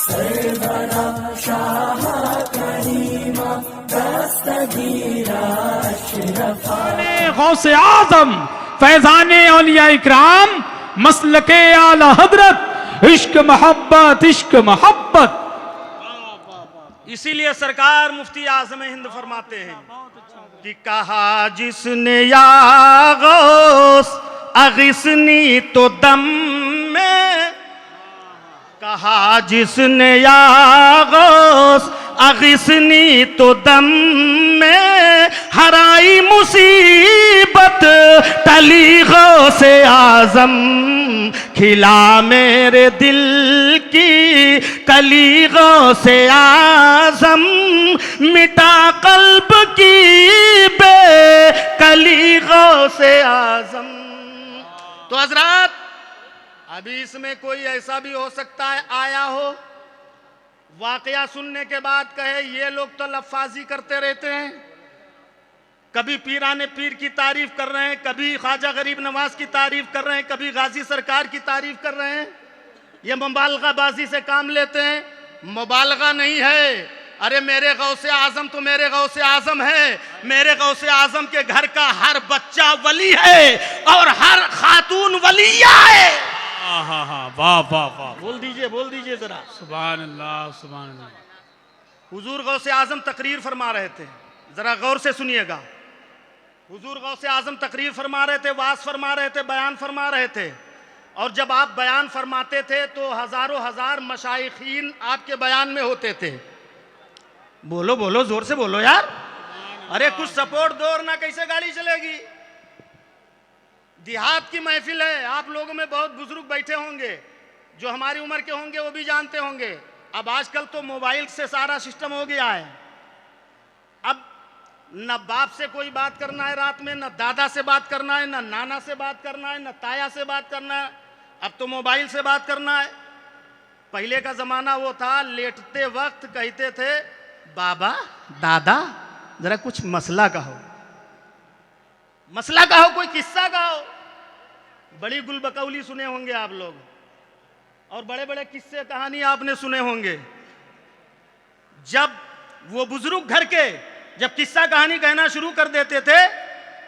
सरवरा शाह करीमा दस्तगीरा अशरफा गौसे आजम फैजाने औलिया इकराम मसलके आला हजरत इश्क मोहब्बत। इसीलिए सरकार मुफ्ती आजम हिंद फरमाते हैं कि कहा जिसने या गौस अगिसनी तो दम में, कहा जिसने या गौस अगिसनी तो दम में, हराई मुसीबत टली गौसे आजम, खिला मेरे दिल की कली गौसे आजम, मिटा कल्ब की बेकली गौसे आजम। तो हजरात, अभी इसमें कोई ऐसा भी हो सकता है आया हो, वाकया सुनने के बाद कहे ये लोग तो लफ्फाजी करते रहते हैं, कभी पीराने पीर की तारीफ कर रहे हैं, कभी ख्वाजा गरीब नवाज की तारीफ कर रहे हैं, कभी गाजी सरकार की तारीफ कर रहे हैं, ये मुबालगाबाजी से काम लेते हैं। मुबालगा नहीं है, अरे मेरे गौसे आजम तो मेरे गौसे आजम है, मेरे गौसे आजम के घर का हर बच्चा वली है और हर खातून वलिया है। वाह वाह वाह, बोल दीजिए जरा सुभान अल्लाह सुभान अल्लाह। हुजूर गौसे आजम तकरीर फरमा रहे थे, जरा गौर से सुनिएगा। हुजूर गौसे आजम तकरीर फरमा रहे थे, वाज फरमा रहे थे, बयान फरमा रहे थे, और जब आप बयान फरमाते थे तो हजारों हजार मशाइखीन आपके बयान में होते थे। बोलो बोलो, जोर से बोलो यार, अरे कुछ सपोर्ट दो, और ना कैसे गाड़ी चलेगी। देहात की महफिल है, आप लोगों में बहुत बुजुर्ग बैठे होंगे, जो हमारी उम्र के होंगे वो भी जानते होंगे। अब आजकल तो मोबाइल से सारा सिस्टम हो गया है, अब न बाप से कोई बात करना है रात में, न दादा से बात करना है, न नाना से बात करना है, न ताया से बात करना है, अब तो मोबाइल से बात करना है। पहले का जमाना वो था, लेटते वक्त कहते थे बाबा दादा जरा कुछ मसला कहो, मसला कहो, कोई किस्सा कहो। बड़ी गुलबकौली सुने होंगे आप लोग, और बड़े बड़े किस्से कहानी आपने सुने होंगे। जब वो बुजुर्ग घर के जब किस्सा कहानी कहना शुरू कर देते थे,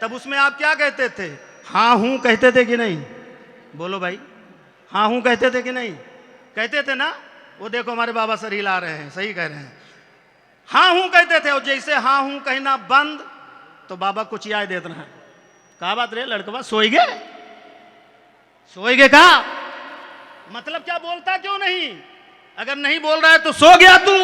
तब उसमें आप क्या कहते थे? हाँ हूं कहते थे कि नहीं? बोलो भाई, हाँ हूं कहते थे कि नहीं? कहते थे ना? वो देखो हमारे बाबा सर हिला रहे हैं, सही कह रहे हैं, हाँ हूं कहते थे। और जैसे हाँ हूं कहना बंद तो बाबा कुछ याद देते हैं, कहा बात रे लड़कवा, सोएगे का मतलब क्या, बोलता क्यों नहीं? अगर नहीं बोल रहा है तो सो गया तू,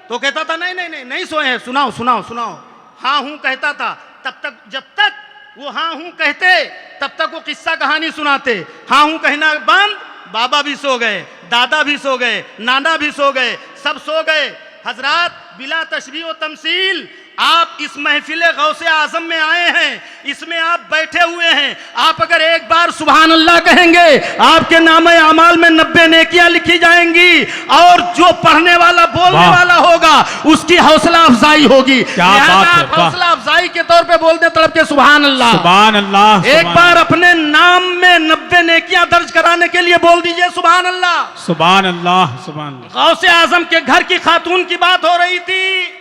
तो कहता था नहीं सोए हैं, सुनाओ। हाँ हूं कहता था, तब तक जब तक वो हाँ हूं कहते तब तक वो किस्सा कहानी सुनाते। हाँ हूं कहना बंद, बाबा भी सो गए, दादा भी सो गए, नाना भी सो गए, सब सो गए। हजरात, बिला तशबीह व तमसील आप इस महफिल गौसे आजम में आए हैं, इसमें आप बैठे हुए हैं। आप अगर एक बार सुभान अल्लाह कहेंगे, आपके नामे अमाल में 90 नेकियां लिखी जाएंगी, और जो पढ़ने वाला बोलने वाला होगा उसकी हौसला अफजाई होगी। हौसला अफजाई के तौर पे बोल दे तड़प के सुभान अल्लाह, सुभान अल्लाह। एक बार अपने नाम में 90 नेकियां दर्ज कराने के लिए बोल दीजिए सुभान अल्लाह, सुभान अल्लाह, सुभान अल्लाह। गौसे आजम के घर की खातून की बात हो रही थी।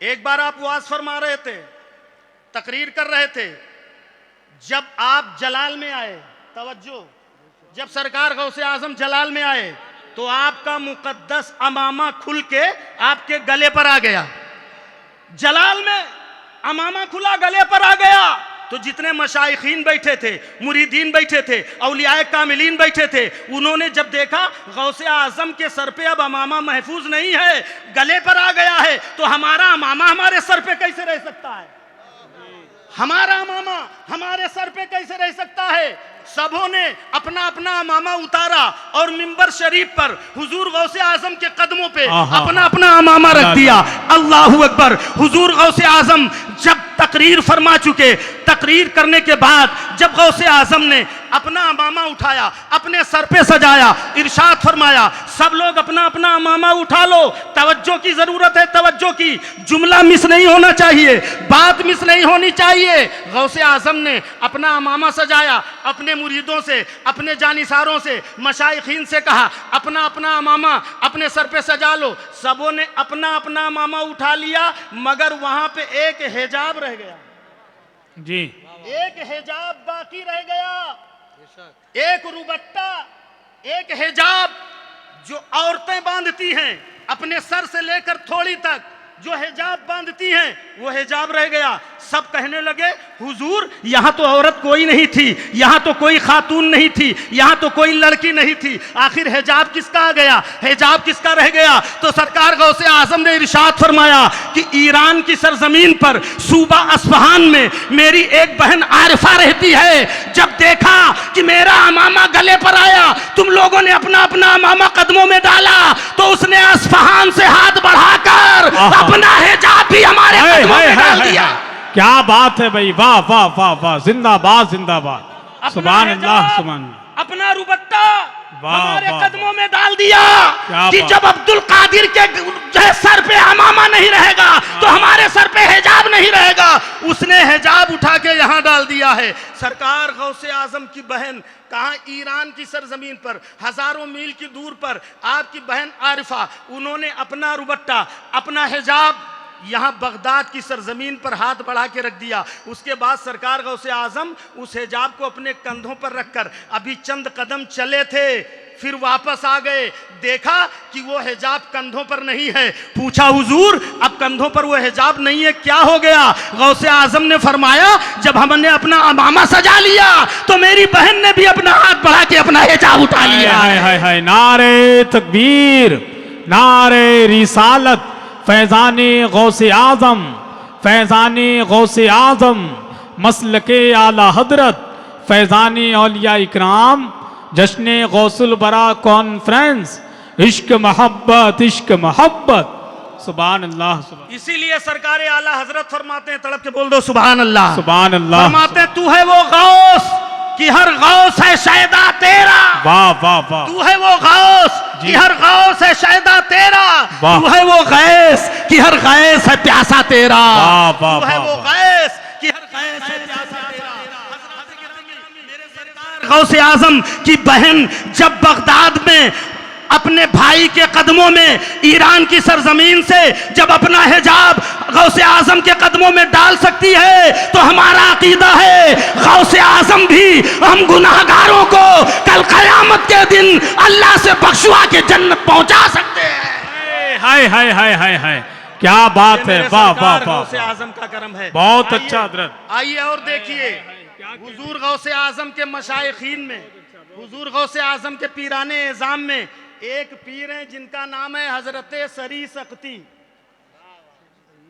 एक बार आप वाज फरमा रहे थे, तकरीर कर रहे थे, जब आप जलाल में आए, तवज्जो, जब सरकार गौसे आजम जलाल में आए तो आपका मुकद्दस अमामा खुल के आपके गले पर आ गया। जलाल में अमामा खुला, गले पर आ गया, तो जितने मशाइखीन बैठे थे, मुरीदीन बैठे थे, औलियाए कामिलीन बैठे थे, उन्होंने जब देखा गौसे आजम के सर पे अब अमामा महफूज नहीं है, गले पर आ गया है, तो हमारा अमामा हमारे सर पे कैसे रह सकता है? हमारा अमामा हमारे सर पे कैसे रह सकता है? सबों ने अपना अपना अमामा उतारा और मिंबर शरीफ पर हुजूर गौसे आजम के कदमों पे अपना अपना अमामा रख दिया। अल्लाहू अकबर। हुजूर गौसे आजम जब तकरीर फरमा चुके, तकरीर करने के बाद जब गौसे आजम ने अपना अमामा उठाया, अपने सर पे सजाया, इरशाद फरमाया, सब लोग अपना अपना अमामा उठा लो। तवज्जो की जरूरत है, तवज्जो की, जुमला मिस नहीं होना चाहिए, बात मिस नहीं होनी चाहिए। गौसे आजम ने अपना अमामा सजाया, अपने अपने मुरीदों से, अपने जानिसारों से, मशाइखीन से कहा अपना अपना अमामा अपने सर पे सजा लो। सबों ने अपना अपना अमामा उठा लिया, मगर वहां पे एक हिजाब रह गया जी। एक हिजाब बाकी रह गया, एक रुबट्टा, एक हिजाब जो औरतें बांधती हैं अपने सर से लेकर थोड़ी तक, जो हिजाब बांधती हैं वो हिजाब रह गया। सब कहने लगे हुजूर यहाँ तो औरत कोई नहीं थी, यहाँ तो कोई खातून नहीं थी, यहाँ तो कोई लड़की नहीं थी, आखिर हिजाब किसका आ गया, हिजाब किसका रह गया? तो सरकार गौसे आजम ने इरशाद फरमाया कि ईरान की सरजमीन पर सूबा अस्फहान में मेरी एक बहन आरिफा रहती है। जब देखा कि मेरा अमामा गले पर आया, तुम लोगों ने अपना अपना अमामा कदमों में डाला, तो उसने अस्फहान से हाथ बढ़ाकर अपना हिजाब भी हमारे कदमों में डाल दिया। क्या बात है भाई, वाह वाह वाह वाह, जिंदाबाद जिंदाबाद, सुभान अल्लाह सुभान अल्लाह। अपना रुबट्टा हमारे वाह, कदमों में डाल दिया कि बात। जब अब्दुल कादिर के जो सर पे अमामा नहीं रहेगा तो हमारे सर पे हिजाब नहीं रहेगा। उसने हिजाब उठा के यहाँ डाल दिया है। सरकार गौसे आजम की बहन कहाँ, ईरान की सरजमीन पर हजारों मील की दूर पर आपकी बहन आरिफा, उन्होंने अपना रुबट्टा, अपना हिजाब यहाँ बगदाद की सरजमीन पर हाथ बढ़ा के रख दिया। उसके बाद सरकार गौसे आजम उस हिजाब को अपने कंधों पर रखकर अभी चंद कदम चले थे, फिर वापस आ गए, देखा कि वो हिजाब कंधों पर नहीं है। पूछा हुजूर अब कंधों पर वो हिजाब नहीं है, क्या हो गया? गौसे आजम ने फरमाया जब हमने अपना अमामा सजा लिया तो मेरी बहन ने भी अपना हाथ बढ़ा के अपना हिजाब उठा लिया। हाय हाय हाय, नारे तकबीर, नारे रिसालत, फैज़ाने गौसे आज़म, फैज़ाने गौसे आज़म, मसलके आला हजरत, फैज़ाने औलिया इकराम, जश्ने गौसुल बरा कॉन्फ्रेंस, इश्क मोहब्बत, इश्क मोहब्बत, सुभान अल्लाह सुभान। इसीलिए सरकार आला हजरत फरमाते हैं, तड़प के बोल दो सुभान अल्लाह, सुभान अल्लाह। फरमाते हैं तू है वो गौस कि हर गौस है शायदा तेरा। वाह वाह वाह। तू है वो गौस कि हर गौस है शायदा तेरा। तू है वो गैस कि हर गैस है प्यासा तेरा। वाह वाह। तू है वो गैस कि हर गैस है प्यासा तेरा। गौसे आजम की बहन जब बगदाद में अपने भाई के कदमों में, ईरान की सरजमीन से जब अपना हिजाब गौसे आजम के कदमों में डाल सकती है, तो हमारा अकीदा है गौसे आजम भी हम गुनाहगारों को कल कयामत के दिन अल्लाह से बख्शवा के जन्नत पहुंचा सकते हैं। हाय हाय हाय हाय हाय, क्या बात है, वाह वाह वाह। गौसे आजम का करम है, बहुत अच्छा हजरत। आइए और देखिए हुजूर गौसे आजम के मशाइखीन में, हुजूर गौसे आजम के पीराने एजाम में एक पीर हैं जिनका नाम है हजरत सरी सख्ती।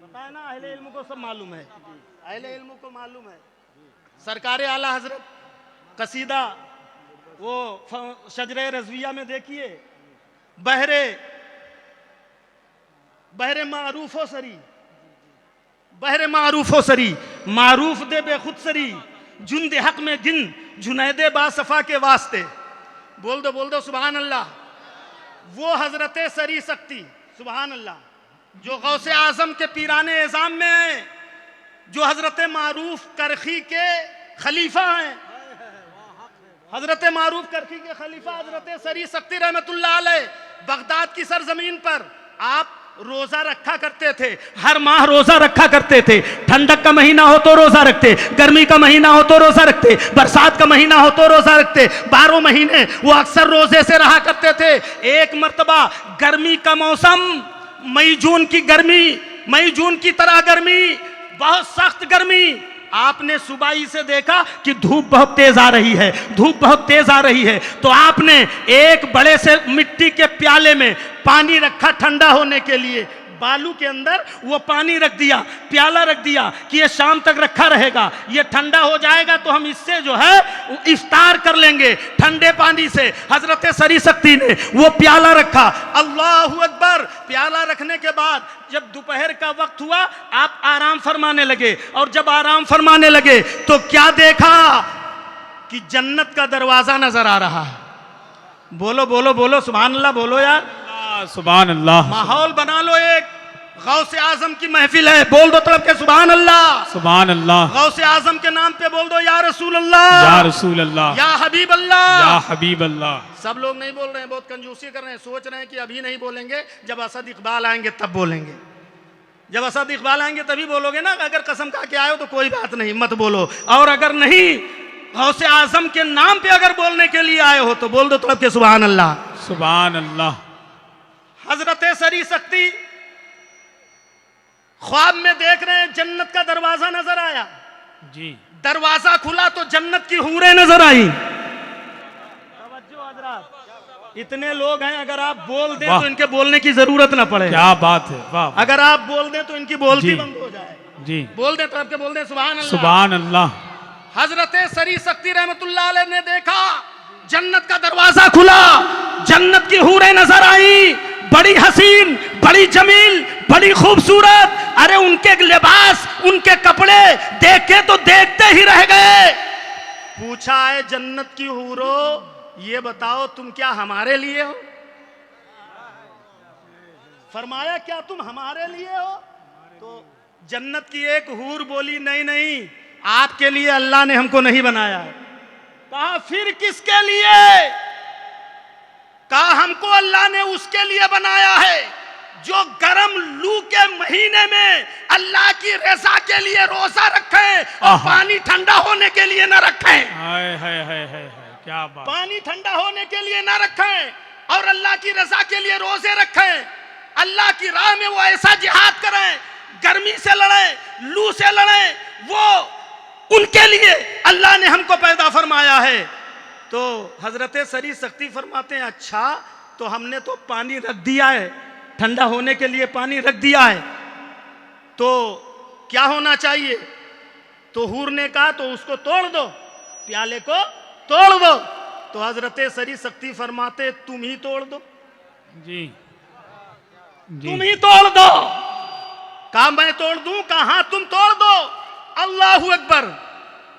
पता है ना, अहले इल्म को सब मालूम है, अहले इल्म को मालूम है। सरकार आला हजरत कसीदा वो शजरे रजविया में देखिए, बहरे मारूफो सरी, बहरे मारूफो सरी, मारूफ दे बेखुद सरी, जुन दे हक में गिन, जुनैदे बासफा के वास्ते। बोल दो सुभान अल्लाह। वो हजरत सरी सख्ती, सुभान अल्लाह, जो गौसे आजम के पीराने एजाम में है, जो हजरत मारूफ करखी के खलीफा हैं, हजरत मारूफ करखी के खलीफा हजरत सरी सख्ती रहमतुल्लाह अलैह, बगदाद की सरजमीन पर आप रोजा रखा करते थे, हर माह रोजा रखा करते थे। ठंडक का महीना हो तो रोजा रखते, गर्मी का महीना हो तो रोजा रखते, बरसात का महीना हो तो रोजा रखते, 12 महीने वो अक्सर रोजे से रहा करते थे। एक मर्तबा गर्मी का मौसम, मई जून की गर्मी, मई जून की तरह गर्मी, बहुत सख्त गर्मी, आपने सुबाई से देखा कि धूप बहुत तेज आ रही है, धूप बहुत तेज आ रही है, तो आपने एक बड़े से मिट्टी के प्याले में पानी रखा ठंडा होने के लिए, बालू के अंदर वो पानी रख दिया, प्याला रख दिया कि ये शाम तक रखा रहेगा, ये ठंडा हो जाएगा तो हम इससे जो है इफ्तार कर लेंगे ठंडे पानी से। हजरत सरी सख्ती ने वो प्याला रखा, अल्लाहु अकबर। प्याला रखने के बाद जब दोपहर का वक्त हुआ, आप आराम फरमाने लगे, और जब आराम फरमाने लगे तो क्या देखा कि जन्नत का दरवाजा नजर आ रहा है। बोलो बोलो बोलो सुभान अल्लाह, बोलो यार, सुभान अल्लाह। माहौल बना लो एक गौसे आजम की महफिल है, बोल दो तड़प के सुभान अल्लाह। सुभान अल्लाह। गौसे आजम के नाम पे बोल दो या रसूल अल्लाह, या रसूल अल्लाह, या हबीब अल्लाह, या हबीब अल्लाह। सब लोग नहीं बोल रहे हैं, बहुत कंजूसी कर रहे हैं, सोच रहे हैं कि अभी नहीं बोलेंगे, जब असद इकबाल आएंगे तब बोलेंगे। जब असद इकबाल आएंगे तभी बोलोगे ना। अगर कसम खा के आए हो तो कोई बात नहीं, मत बोलो। और अगर नहीं, गौसे आजम के नाम पे अगर बोलने के लिए आए हो तो बोल दो तड़प के सुभान अल्लाह। सुभान अल्लाह। हजरत सरी शक्ति ख्वाब में देख रहे हैं, जन्नत का दरवाजा नजर आया जी। दरवाजा खुला तो जन्नत की हूरें नजर आई। इतने लोग हैं, अगर आप बोल दें तो इनके बोलने की जरूरत ना पड़े। क्या बात है, वाह। अगर आप बोल दें तो इनकी बोलती बंद हो जाए। जी, बोल दें तो आपके बोल दें सुभान अल्लाह। सुभान अल्लाह। हजरत सरी शक्ति रहमतुल्लाह अलैह ने देखा, जन्नत का दरवाजा खुला, जन्नत की हूरें नजर आई, बड़ी हसीन, बड़ी जमील, बड़ी खूबसूरत। अरे उनके लिबास, उनके कपड़े देख के तो देखते ही रह गए। पूछा है जन्नत की हूरो, ये बताओ तुम क्या हमारे लिए हो? फरमाया क्या तुम हमारे लिए हो? तो जन्नत की एक हूर बोली नहीं नहीं, आपके लिए अल्लाह ने हमको नहीं बनाया। कहा फिर किसके लिए? कहा हमको अल्लाह ने उसके लिए बनाया है जो गरम लू के महीने में अल्लाह की रज़ा के लिए रोजा रखे और पानी ठंडा होने के लिए न रखें। क्या बात। पानी ठंडा होने के लिए न रखें और अल्लाह की रज़ा के लिए रोजे रखें। अल्लाह की राह में वो ऐसा जिहाद करें, गर्मी से लड़ें, लू से लड़ें, वो उनके लिए अल्लाह ने हमको पैदा फरमाया है। तो हजरत सरी शक्ति फरमाते हैं, अच्छा तो हमने तो पानी रख दिया है, ठंडा होने के लिए पानी रख दिया है, तो क्या होना चाहिए? तो हूर ने कहा तो उसको तोड़ दो, प्याले को तोड़ दो। तो हजरत सरी शक्ति फरमाते तुम ही तोड़ दो। जी, जी। तुम ही तोड़ दो। कहा मैं तोड़ दूं? कहा हाँ तुम तोड़ दो। अल्लाहू अकबर।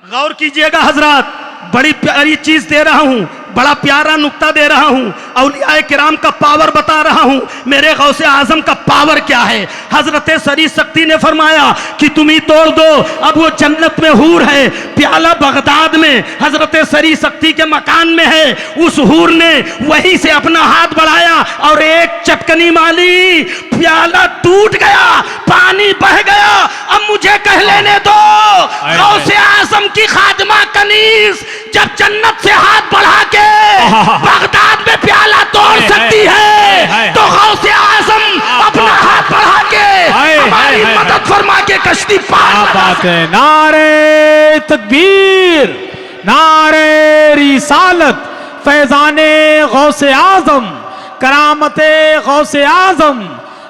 गौर कीजिएगा हजरत, बड़ी प्यारी चीज दे रहा हूं, बड़ा प्यारा नुक्ता दे रहा हूं, औलिया किराम का पावर बता रहा हूं, मेरे गौसे आजम का पावर क्या है। हजरत सरी शक्ति ने फरमाया कि तुम ही तोड़ दो। अब वो जन्नत में हूर है, प्याला बगदाद में हजरत सरी शक्ति के मकान में है। उस हूर ने वहीं से अपना हाथ बढ़ाया और एक चटकनी माली, प्याला टूट गया, पानी बह गया। अब मुझे कह लेने दो, गौसे आजम की खादमा कनीज जब जन्नत से हाथ बढ़ा के बगदाद में प्याला तोड़ सकती है, तो गौसे आजम अपना हाथ बढ़ा के हमारी मदद फरमा के कश्ती पार। बात है। नारे तकबीर, नारे रिसालत, फैजाने गौसे आजम, करामते गौसे आजम,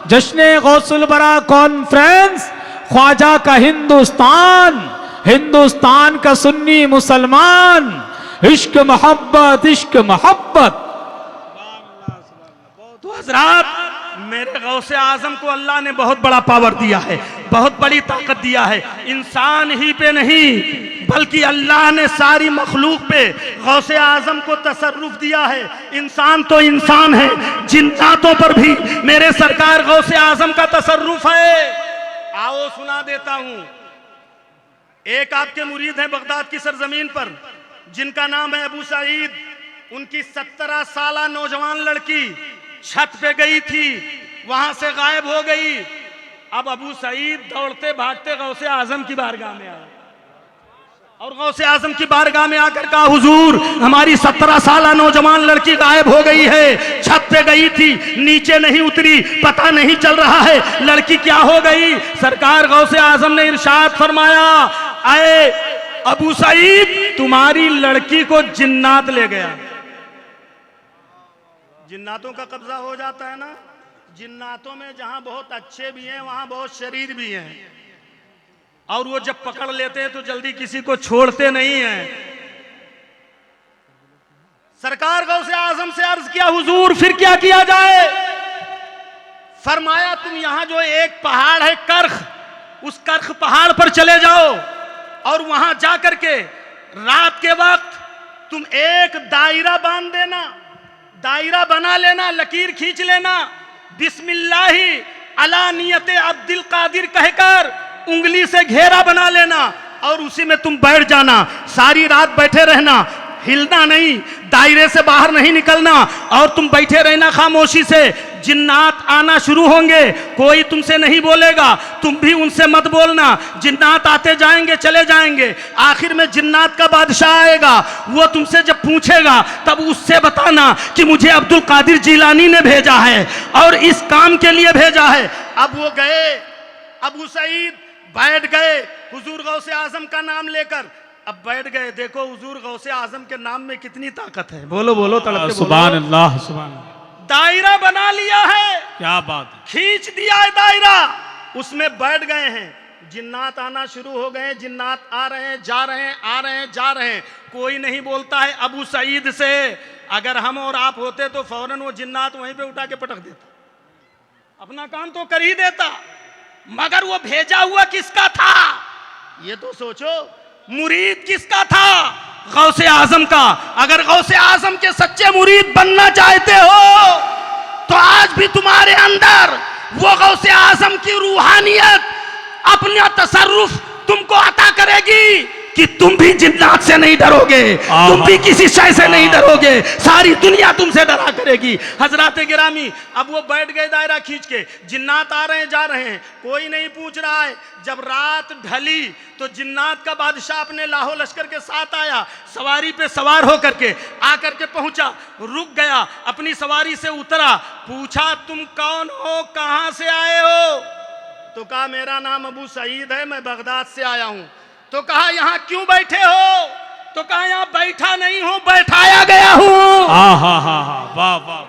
जश्ने गौसुल बरा कॉन्फ्रेंस, ख्वाजा का हिंदुस्तान, हिंदुस्तान का सुन्नी मुसलमान, इश्क मोहब्बत, इश्क मोहब्बत। तो हजरात, मेरे गौसे आजम को अल्लाह ने बहुत बड़ा पावर दिया है, बहुत बड़ी ताकत दिया है। इंसान ही पे नहीं बल्कि अल्लाह ने सारी मखलूक पे गौसे आजम को तसर्रुफ दिया है। इंसान तो इंसान है, जिन्नातों पर भी मेरे सरकार गौसे आजम का तसर्रुफ है। आओ सुना देता हूं। एक आपके मुरीद हैं बगदाद की सरजमीन पर, जिनका नाम है अबू सईद। उनकी 17 साला नौजवान लड़की छत पे गई थी, वहां से गायब हो गई। अब अबू सईद दौड़ते भागते गौसे आजम की बारगाह में आए और गौसे आजम की बारगाह में आकर कहा, हुजूर हमारी 17 साला नौजवान लड़की गायब हो गई है, छत पे गई थी, नीचे नहीं उतरी, पता नहीं चल रहा है लड़की क्या हो गई। सरकार गौसे आजम ने इरशाद फरमाया, आए अबू सईद तुम्हारी लड़की को जिन्नात ले गया। जिन्नातों का कब्जा हो जाता है ना। जिन्नातों में जहां बहुत अच्छे भी हैं वहां बहुत शरीर भी हैं, और वो जब पकड़ लेते हैं तो जल्दी किसी को छोड़ते नहीं हैं। सरकार गौसे आजम से अर्ज किया, हुजूर फिर क्या किया जाए? फरमाया तुम यहां जो एक पहाड़ है करख, उस करख पहाड़ पर चले जाओ और वहां जाकर के रात के वक्त तुम एक दायरा बांध देना, दायरा बना लेना, लकीर खींच लेना, बिस्मिल्लाही अलानियत अब्दुल कादिर कहकर उंगली से घेरा बना लेना और उसी में तुम बैठ जाना, सारी रात बैठे रहना, हिलना नहीं, दायरे से बाहर नहीं निकलना और तुम बैठे रहना खामोशी से। जिन्नात आना शुरू होंगे, कोई तुमसे नहीं बोलेगा, तुम भी उनसे मत बोलना। जिन्नात आते जाएंगे, चले जाएंगे, आखिर में जिन्नात का बादशाह आएगा। वो तुमसे जब पूछेगा तब उससे बताना कि मुझे अब्दुल कादिर जिलानी ने भेजा है और इस काम के लिए भेजा है। अब वो गए, अबू सईद बैठ गए हुजूर गौसे आजम का नाम लेकर। अब बैठ गए, देखो हुजूर गौसे आजम के नाम में कितनी ताकत है। बोलो बोलो तड़प के सुभान अल्लाह, सुभान अल्लाह। दायरा बना लिया है, क्या बात है, खींच दिया है दायरा, उसमें बैठ गए हैं। जिन्नात आना शुरू हो गए, जिन्नात आ रहे हैं, जा रहे हैं, आ रहे हैं, जा रहे हैं। कोई नहीं बोलता है अबू सईद से। अगर हम और आप होते तो फौरन वो जिन्नात वहीं पे उठा के पटक देता, अपना काम तो कर ही देता। मगर वो भेजा हुआ किसका था, ये तो सोचो। मुरीद किसका था, गौसे आजम का। अगर गौसे आजम के सच्चे मुरीद बनना चाहते हो तो आज भी तुम्हारे अंदर वो गौसे आजम की रूहानियत अपना तसर्रुफ तुमको अता करेगी कि तुम भी जिन्नात से नहीं डरोगे, तुम भी किसी शय से नहीं डरोगे, सारी दुनिया तुमसे डरा करेगी। हजरात गिरामी, अब वो बैठ गए दायरा खींच के, जिन्नात आ रहे हैं, जा रहे हैं, कोई नहीं पूछ रहा है। जब रात ढली तो जिन्नात का बादशाह अपने लाहो लश्कर के साथ आया, सवारी पे सवार होकर के आकर के पहुंचा, रुक गया, अपनी सवारी से उतरा, पूछा तुम कौन हो, कहां से आए हो? तो कहा मेरा नाम अबू सईद है, मैं बगदाद से आया हूं। तो कहा यहाँ क्यों बैठे हो? तो कहा यहाँ बैठा नहीं हूं, बैठाया गया हूं। हाँ हाँ हाँ हाँ, वाह वाह,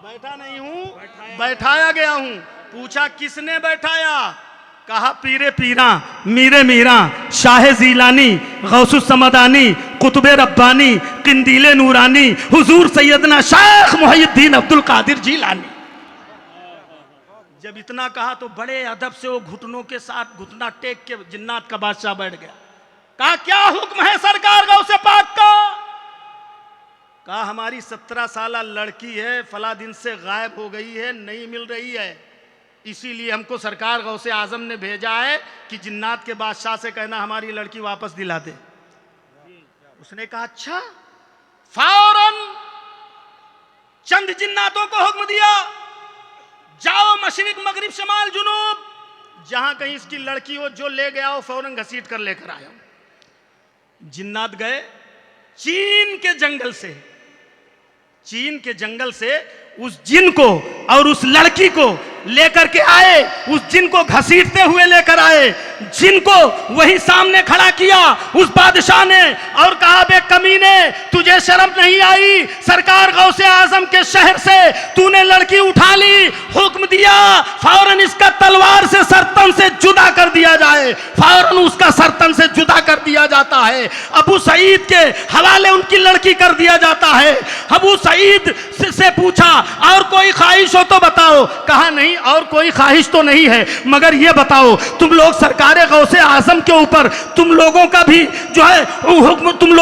बैठा नहीं हूं, बैठाया गया हूं। पूछा किसने बैठाया? कहा पीरे पीरा, मीरे मीरा, शाह जीलानी, गौसुस समदानी, कुतुबे रब्बानी, किंदीले नूरानी, हुजूर सैयदना शेख मुहियुद्दीन अब्दुल कादिर जिलानी। जब इतना कहा तो बड़े अदब से वो घुटनों के साथ घुटना टेक के जिन्नात का बादशाह बैठ गया। कहा क्या हुक्म है सरकार गौसे पाक का? कहा हमारी 17 साला लड़की है, फला दिन से गायब हो गई है, नहीं मिल रही है, इसीलिए हमको सरकार गौसे आजम ने भेजा है कि जिन्नात के बादशाह से कहना हमारी लड़की वापस दिला दे। उसने कहा अच्छा। फौरन चंद जिन्नातों को हुक्म दिया, जाओ मशरिक मगरिब शमाल जुनूब, जहां कहीं इसकी लड़की हो जो ले गया हो फौरन घसीट कर लेकर आया। जिन्नात गए, चीन के जंगल से उस जिन को और उस लड़की को लेकर के आए, उस जिन को घसीटते हुए लेकर आए, जिन को वही सामने खड़ा किया उस बादशाह ने और कहा बे कमीने, तुझे शर्म नहीं आई? सरकार गौसे आजम के शहर से तूने लड़की उठा ली, हुक्म दिया फौरन इसका तलवार से सरतन से जुदा कर दिया जाए। फौरन उसका सरतन से जुदा कर दिया जाता है, अबू सईद के हवाले उनकी लड़की कर दिया जाता है। अबू सईद से पूछा और कोई ख्वाहिश हो तो बताओ? कहा नहीं और कोई ख्वाहिश तो नहीं है, मगर ये बताओ तुम लोग सरकार गौसे आजम के ऊपर तुम लोगों का भी जो है हुक्म, तुम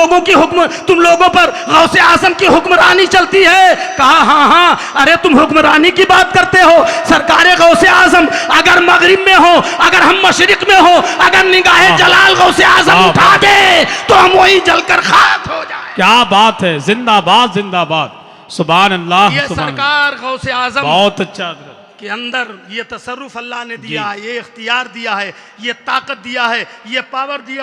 लोगों पर गौसे आजम की हुक्मरानी चलती है? कहा हाँ हाँ। अरे तुम हुक्मरानी की बात करते हो, सरकार गौसे आजम अगर मगरिब में हो, अगर हम मशरिक में हो, अगर निगाहे जलाल गौसे आजम उठा दे तो हम वही जलकर खाक हो जाए। क्या बात है, जिंदाबाद जिंदाबाद, सुभान अल्लाह। ये सरकार गौसे आजम बहुत अच्छा के अंदर ये तसर्रुफ अल्लाह ने दिया है, ये इख्तियार दिया है, ये ताकत दिया है, ये पावर दिया।